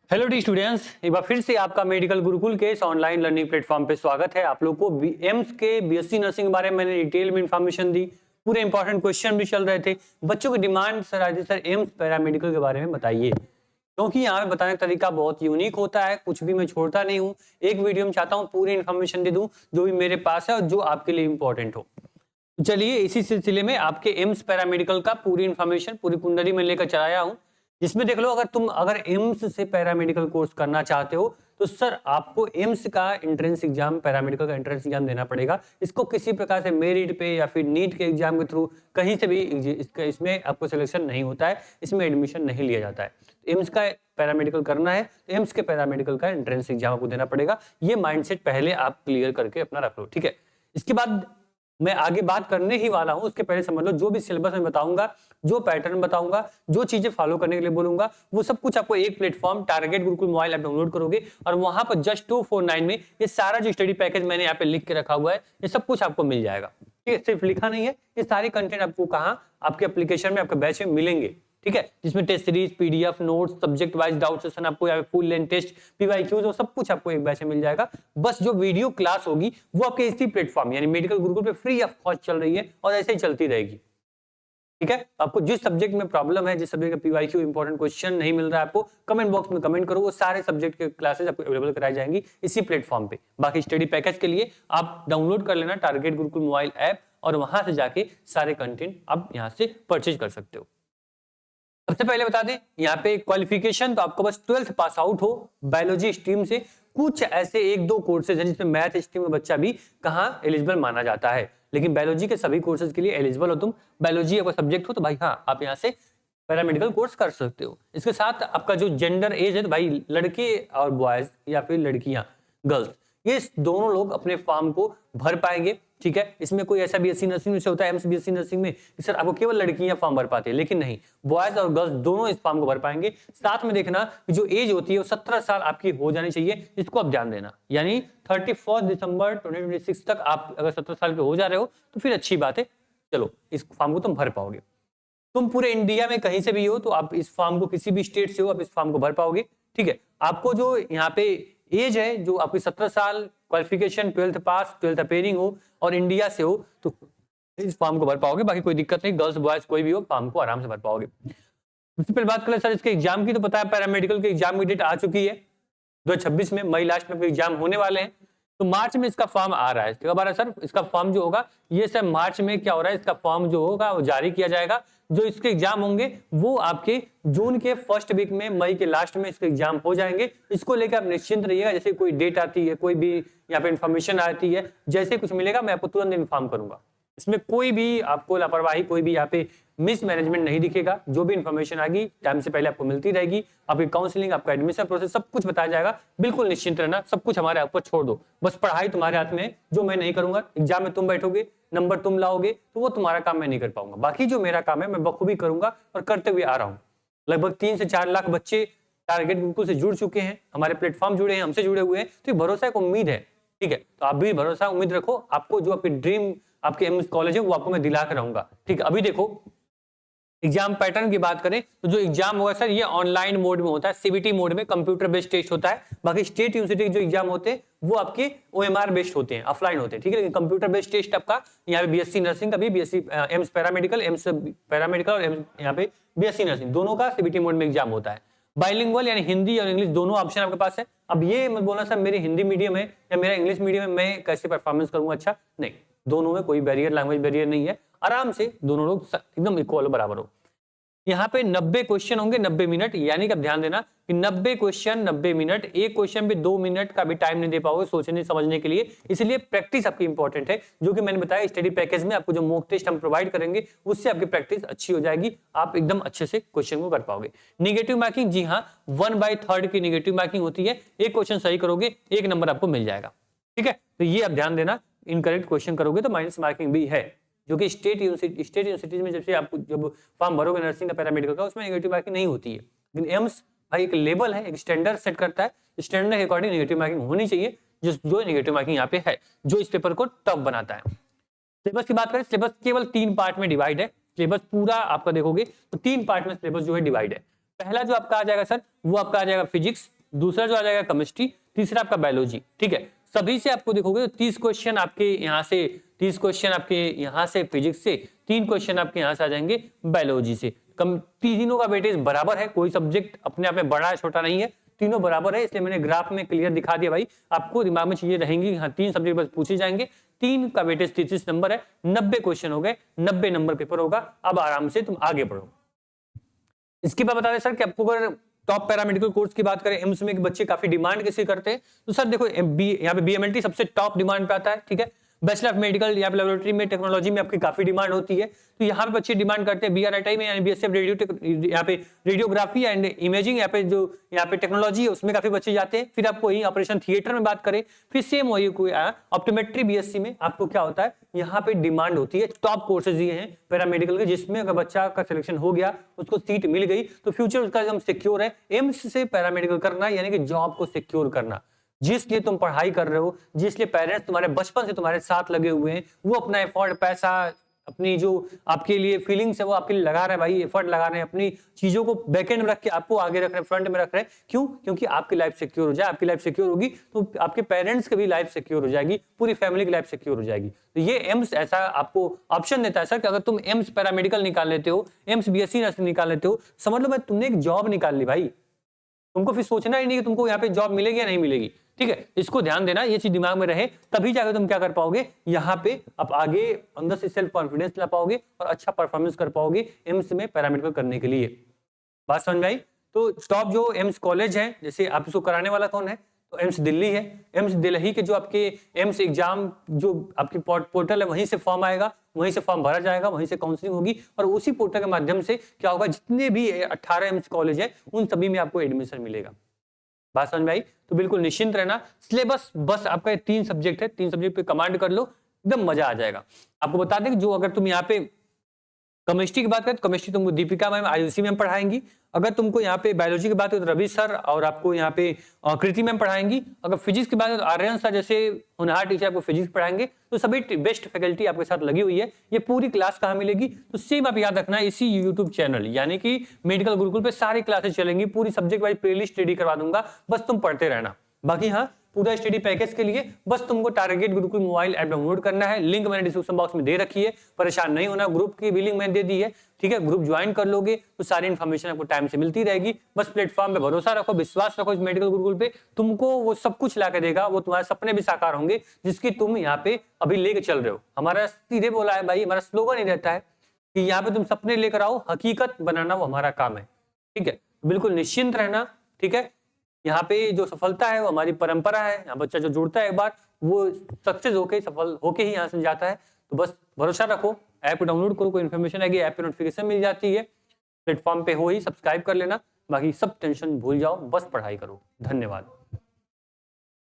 Hello D students, एक बार फिर से आपका मेडिकल गुरुकुल के इस ऑनलाइन लर्निंग प्लेटफॉर्म पे स्वागत है। आप लोग को एम्स के बीएससी नर्सिंग के बारे में मैंने डिटेल में इंफॉर्मेशन दी, पूरे इंपॉर्टेंट क्वेश्चन भी चल रहे थे। बच्चों की डिमांड सर आज सर एम्स पैरामेडिकल के बारे में बताइए, क्योंकि यहाँ पे बताने का तरीका बहुत यूनिक होता है, कुछ भी मैं छोड़ता नहीं हूँ। एक वीडियो में चाहता हूँ पूरी इन्फॉर्मेशन दे दूँ जो भी मेरे पास है और जो आपके लिए इंपॉर्टेंट हो। चलिए इसी सिलसिले में आपके एम्स पैरामेडिकल का पूरी इन्फॉर्मेशन पूरी कुंडली में लेकर चलाया हूँ, जिसमें देख लो अगर एम्स से पैरामेडिकल कोर्स करना चाहते हो तो सर आपको एम्स का एंट्रेंस एग्जाम, पैरामेडिकल का एंट्रेंस एग्जाम देना पड़ेगा। इसको किसी प्रकार से मेरिट पे या फिर नीट के एग्जाम के थ्रू कहीं से भी इसमें आपको सिलेक्शन नहीं होता है, इसमें एडमिशन नहीं लिया जाता है। एम्स का पैरामेडिकल करना है तो एम्स के पैरामेडिकल का एंट्रेंस एग्जाम आपको देना पड़ेगा। ये माइंडसेट पहले आप क्लियर करके अपना रख लो, ठीक है। इसके बाद मैं आगे बात करने ही वाला हूं, उसके पहले समझ लो जो भी सिलेबस में बताऊंगा, जो पैटर्न बताऊंगा, जो चीजें फॉलो करने के लिए बोलूंगा, वो सब कुछ आपको एक platform target Gurukul mobile app download करोगे और वहां पर जस्ट 249 में ये सारा जो स्टडी पैकेज मैंने यहाँ पे लिख के रखा हुआ है ये सब कुछ आपको मिल जाएगा। ठीक है, सिर्फ लिखा नहीं है, ये सारे कंटेंट आपको कहाँ आपके एप्लीकेशन में, आपके बैच में मिलेंगे। ठीक है, जिसमें test series, PDF, notes, subject wise doubt session आपको यहाँ पे फुल लेंथ टेस्ट, पीवाईक्यूज, वो सब कुछ आपको एक बैच में मिल जाएगा। बस जो वीडियो क्लास होगी वो आपके इसी प्लेटफॉर्म यानी मेडिकल गुरुकुल पे फ्री ऑफ कॉस्ट चल रही है और ऐसे ही चलती रहेगी। ठीक है, आपको जिस सब्जेक्ट में प्रॉब्लम है, जिस सब्जेक्ट का पीवाईक्यू इंपॉर्टेंट क्वेश्चन नहीं मिल रहा है आपको, कमेंट बॉक्स में कमेंट करो, वो सारे सब्जेक्ट के क्लासेस आपको अवेलेबल कराई जाएंगी इसी प्लेटफॉर्म पे। बाकी स्टडी पैकेज के लिए आप डाउनलोड कर लेना टारगेट गुरुकुल मोबाइल ऐप और वहां से जाके सारे कंटेंट आप यहाँ से परचेज कर सकते हो। सबसे पहले बता दें यहाँ पे क्वालिफिकेशन, तो आपको बस 12th पास आउट हो बायोलॉजी स्ट्रीम से। कुछ ऐसे एक दो कोर्सेज हैं जिसमें मैथ स्ट्रीम में बच्चा भी कहाँ एलिजिबल माना जाता है, लेकिन बायोलॉजी के सभी कोर्सेज के लिए एलिजिबल हो तुम। बायोलॉजी अगर सब्जेक्ट हो तो भाई हाँ, आप यहाँ से पैरामेडिकल कोर्स कर सकते हो। इसके साथ आपका जो जेंडर एज है तो भाई लड़के और बॉयज या फिर लड़कियां, गर्ल्स, ये दोनों लोग अपने फॉर्म को भर पाएंगे। ठीक है, इसमें कोई ऐसा बीएससी नर्सिंग में से होता है, एम्स बीएससी नर्सिंग में सर आपको केवल लड़कियां फॉर्म भर पाती है, लेकिन नहीं, बॉयज और गर्ल्स दोनों इस फॉर्म को भर पाएंगे। साथ में देखना जो एज होती है वो 17 साल आपकी हो जानी चाहिए, इसको आप ध्यान देना। यानी 31 दिसंबर 2026 तक आप अगर 17 साल के हो जा रहे हो तो फिर अच्छी बात है, चलो इस फॉर्म को तुम भर पाओगे। तुम पूरे इंडिया में कहीं से भी हो तो आप इस फॉर्म को, किसी भी स्टेट से हो, आप इस फॉर्म को भर पाओगे। ठीक है, आपको जो यहाँ पे एज है, जो आपकी 17 साल, क्वालिफिकेशन 12th पास, 12th अपेयरिंग हो और इंडिया से हो तो इस फॉर्म को भर पाओगे। बाकी कोई दिक्कत नहीं, गर्ल्स बॉयज कोई भी हो फॉर्म को आराम से भर पाओगे। सबसे पहले बात करें सर इसके एग्जाम की, तो पता है पैरामेडिकल के एग्जाम की डेट आ चुकी है 2026 में, मई लास्ट में एग्जाम होने वाले हैं। तो मार्च में इसका फॉर्म आ रहा है। कब आ रहा है सर इसका फॉर्म जो होगा, ये सर मार्च में क्या हो रहा है, इसका फॉर्म जो होगा वो जारी किया जाएगा। जो इसके एग्जाम होंगे वो आपके जून के फर्स्ट वीक में, मई के लास्ट में इसके एग्जाम हो जाएंगे। इसको लेकर आप निश्चिंत रहिएगा, जैसे कोई डेट आती है, कोई भी यहाँ पे इन्फॉर्मेशन आती है, जैसे कुछ मिलेगा मैं आपको तुरंत इन्फॉर्म करूंगा। इसमें कोई भी आपको लापरवाही, कोई भी यहाँ पे मिस मैनेजमेंट नहीं दिखेगा। जो भी इन्फॉर्मेशन आएगी टाइम से पहले आपको मिलती रहेगी। आपकी काउंसलिंग, आपका एडमिशन प्रोसेस सब कुछ बताया जाएगा। बिल्कुल निश्चिंत रहना, सब कुछ हमारे ऊपर छोड़ दो, बस पढ़ाई तुम्हारे हाथ में है। जो मैं नहीं करूंगा, एग्जाम में तुम बैठोगे, नंबर तुम लाओगे, तो वो तुम्हारा काम मैं नहीं कर पाऊंगा। बाकी जो मेरा काम है मैं बखूबी करूंगा और करते हुए आ रहा हूँ। लगभग 3 से 4 लाख बच्चे टारगेट गुरुकुल से जुड़ चुके हैं, हमारे प्लेटफॉर्म जुड़े हैं, हमसे जुड़े हुए हैं, तो भरोसा एक उम्मीद है। ठीक है, तो आप भी भरोसा उम्मीद रखो, आपको जो आपकी ड्रीम आपके एम्स कॉलेज है वो आपको मैं दिला कर रहूंगा। ठीक है, अभी देखो एग्जाम पैटर्न की बात करें तो जो एग्जाम होगा सर ये ऑनलाइन मोड में होता है, सीबीटी मोड में, कंप्यूटर बेस्ड टेस्ट होता है। बाकी स्टेट यूनिवर्सिटी के जो एग्जाम होते हैं वो आपके ओएमआर बेस्ड होते हैं, ऑफलाइन होते हैं। ठीक है, लेकिन कंप्यूटर बेस्ड टेस्ट आपका यहाँ पे बीएससी नर्सिंग का भी, BSc AIIMS paramedical, AIIMS paramedical और एम्स यहाँ पे बीएससी नर्सिंग दोनों का सीबीटी मोड में एग्जाम होता है। बाइलिंगुअल यानी हिंदी और इंग्लिश दोनों ऑप्शन आपके पास है। अब ये मत बोलना सर मेरी हिंदी मीडियम है या मेरा इंग्लिश मीडियम है, मैं कैसे परफॉर्मेंस करूंगा। अच्छा नहीं, दोनों में कोई बैरियर, लैंग्वेज बैरियर नहीं है, आराम से दोनों लोग एकदम इक्वल बराबर हो। यहाँ पे 90 क्वेश्चन होंगे 90 मिनट, यानी कि आप ध्यान देना कि 90 क्वेश्चन 90 मिनट, एक क्वेश्चन पे 2 मिनट का भी टाइम नहीं दे पाओगे सोचने समझने के लिए। इसलिए प्रैक्टिस आपकी इंपॉर्टेंट है, जो कि मैंने बताया स्टडी पैकेज में आपको जो मॉक टेस्ट हम प्रोवाइड करेंगे उससे आपकी प्रैक्टिस अच्छी हो जाएगी, आप एकदम अच्छे से क्वेश्चन को कर पाओगे। निगेटिव मार्किंग, जी हाँ, 1/3 की निगेटिव मार्किंग होती है। एक क्वेश्चन सही करोगे 1 नंबर आपको मिल जाएगा। ठीक है, तो ये आप ध्यान देना, इनकरेक्ट क्वेश्चन करोगे तो माइनस मार्किंग भी है, जो कि स्टेट यूनिवर्सिटीज में जब आप जब फॉर्म भरोगे नर्सिंग का, पैरामेडिकल का, उसमें नेगेटिव मार्किंग नहीं होती है। लेकिन एम्स भाई एक लेवल है, एक स्टैंडर्ड सेट करता है, स्टैंडर्ड के अकॉर्डिंग नेगेटिव मार्किंग होनी चाहिए, जो नेगेटिव मार्किंग यहाँ पे है, जो इस पेपर को टफ बनाता है। सिलेबस की बात करें, सिलेबस केवल 3 पार्ट में डिवाइड है। सिलेबस पूरा आपका देखोगे तो 3 पार्ट में सिलेबस जो है डिवाइड है। पहला जो आपका आ जाएगा सर वो आपका आ जाएगा फिजिक्स, दूसरा जो आ जाएगा केमिस्ट्री, तीसरा आपका बायोलॉजी। ठीक है, सभी से आपको देखोगे तो 30 क्वेश्चन आपके यहाँ से, 30 क्वेश्चन आपके यहाँ से फिजिक्स से, 3 क्वेश्चन आपके यहाँ से आ जाएंगे बायोलॉजी से। कम तीनों का वेटेज बराबर है, कोई सब्जेक्ट अपने आप में बड़ा है छोटा नहीं है, तीनों बराबर है। इसलिए मैंने ग्राफ में क्लियर दिखा दिया भाई, आपको दिमाग में चीजें रहेंगी। हाँ, 3 सब्जेक्ट बस पूछे जाएंगे, 3 का वेटेज 33 नंबर है, 90 क्वेश्चन हो गए, 90 नंबर पेपर होगा। अब आराम से तुम आगे बढ़ो। इसके बाद बता दें सर कि आपको अगर टॉप पैरामेडिकल कोर्स की बात करें एम्स में कि बच्चे काफी डिमांड किसी करते हैं, तो सर देखो यहाँ पे बीएमएलटी सबसे टॉप डिमांड पे आता है। ठीक है, बैचलर ऑफ मेडिकल या लेबोरेटरी में टेक्नोलॉजी में आपकी काफी डिमांड होती है, तो यहाँ पे बच्चे डिमांड करते हैं। बीआरआईटी में यानी बीएसएफ रेडियो, यहाँ पे रेडियोग्राफी एंड इमेजिंग, यहाँ पे जो यहाँ पे टेक्नोलॉजी है उसमें काफी बच्चे जाते हैं। फिर आपको यही ऑपरेशन थिएटर में बात करें, फिर सेम वही ऑप्टोमेट्री बीएससी में आपको क्या होता है, यहाँ पे डिमांड होती है। टॉप कोर्सेज ये हैं पैरामेडिकल के, जिसमें अगर बच्चा का सिलेक्शन हो गया, उसको सीट मिल गई, तो फ्यूचर उसका एकदम सिक्योर है। एम्स से पैरामेडिकल करना यानी कि जॉब को सिक्योर करना। जिसलिए तुम पढ़ाई कर रहे हो, जिसलिए पेरेंट्स तुम्हारे बचपन से तुम्हारे साथ लगे हुए हैं, वो अपना एफर्ट, पैसा, अपनी जो आपके लिए फीलिंग्स है वो आपके लिए लगा रहे हैं भाई, एफर्ट लगा रहे हैं, अपनी चीजों को बैकएंड में रख के आपको आगे रख रहे हैं, फ्रंट में रख रहे हैं। क्यों? क्योंकि आपकी लाइफ सिक्योर हो जाए। आपकी लाइफ सिक्योर होगी तो आपके पेरेंट्स की भी लाइफ सिक्योर हो जाएगी, पूरी फैमिली की लाइफ सिक्योर हो जाएगी। तो ये एम्स ऐसा आपको ऑप्शन देता है सर कि अगर तुम एम्स पैरामेडिकल निकाल लेते हो, एम्स बीएससी नर्सिंग निकाल लेते हो, समझ लो मैं तुमने एक जॉब निकाल ली भाई। तुमको फिर सोचना ही नहीं कि तुमको यहाँ पे जॉब मिलेगी या नहीं मिलेगी। ठीक है, इसको ध्यान देना, ये चीज दिमाग में रहे, तभी जाकर तुम क्या कर पाओगे, यहाँ पे आप आगे अंदर से सेल्फ कॉन्फिडेंस ला पाओगे और अच्छा परफॉर्मेंस कर पाओगे एम्स में पैरामेडिकल करने के लिए। बात समझ में आई? तो टॉप जो एम्स कॉलेज है, जैसे आप इसको कराने वाला कौन है, तो एम्स दिल्ली है। एम्स दिल्ली के जो आपके एम्स एग्जाम जो आपकी पोर्टल है, वहीं से फॉर्म आएगा, वहीं से फॉर्म भरा जाएगा, वहीं से काउंसलिंग होगी, और उसी पोर्टल के माध्यम से क्या होगा, जितने भी 18 एम्स कॉलेज है उन सभी में आपको एडमिशन मिलेगा। बात समझ में आई? तो बिल्कुल निश्चिंत रहना। सिलेबस बस आपका 3 सब्जेक्ट है, 3 सब्जेक्ट पे कमांड कर लो, एकदम मजा आ जाएगा। आपको बता दें कि जो अगर तुम यहाँ पे केमिस्ट्री की बात करें, केमिस्ट्री तुमको दीपिका मैम, आयुषी मैम पढ़ाएंगी। अगर तुमको यहाँ पे बायोलॉजी की बात करें तो रवि सर और आपको यहाँ पे कृति मैम पढ़ाएंगी। अगर फिजिक्स की बात करें तो आर्यन सर जैसे होनहार टीचर आपको फिजिक्स पढ़ाएंगे। तो सभी बेस्ट फैकल्टी आपके साथ लगी हुई है। ये पूरी क्लास कहाँ मिलेगी, तो सेम आप याद रखना, इसी यूट्यूब चैनल यानी कि मेडिकल गुरुकुल पे सारी क्लासेस चलेंगी। पूरी सब्जेक्ट वाइज प्लेलिस्ट रेडी करवा दूंगा, बस तुम पढ़ते रहना। बाकी हाँ, पूरा स्टडी पैकेज के लिए बस तुमको target Gurukul mobile app download करना है। लिंक मैंने डिस्क्रिप्शन बॉक्स में दे रखी है, परेशान नहीं होना। ग्रुप की भी लिंक मैंने दे दी है। ठीक है, ग्रुप ज्वाइन कर लोगे तो सारी इन्फॉर्मेशन आपको टाइम से मिलती रहेगी। बस प्लेटफॉर्म पे भरोसा रखो, विश्वास रखो इस मेडिकल गुरुकुल पे, तुमको वो सब कुछ ला के देगा। वो तुम्हारे सपने भी साकार होंगे जिसकी तुम यहाँ पे अभी लेके चल रहे हो। हमारा सीधे बोला है भाई, हमारा स्लोगन ही रहता है कि यहाँ पे तुम सपने लेकर आओ, हकीकत बनाना वो हमारा काम है। ठीक है, बिल्कुल निश्चिंत रहना। ठीक है, यहाँ पे जो सफलता है वो हमारी परंपरा है। यहाँ बच्चा जो जुड़ता है एक बार, वो सक्सेस होके, सफल होके ही यहाँ से जाता है। तो बस भरोसा रखो, ऐप डाउनलोड करो, कोई इन्फॉर्मेशन आएगी ऐप पे नोटिफिकेशन मिल जाती है। प्लेटफॉर्म पे हो ही, सब्सक्राइब कर लेना। बाकी सब टेंशन भूल जाओ, बस पढ़ाई करो। धन्यवाद।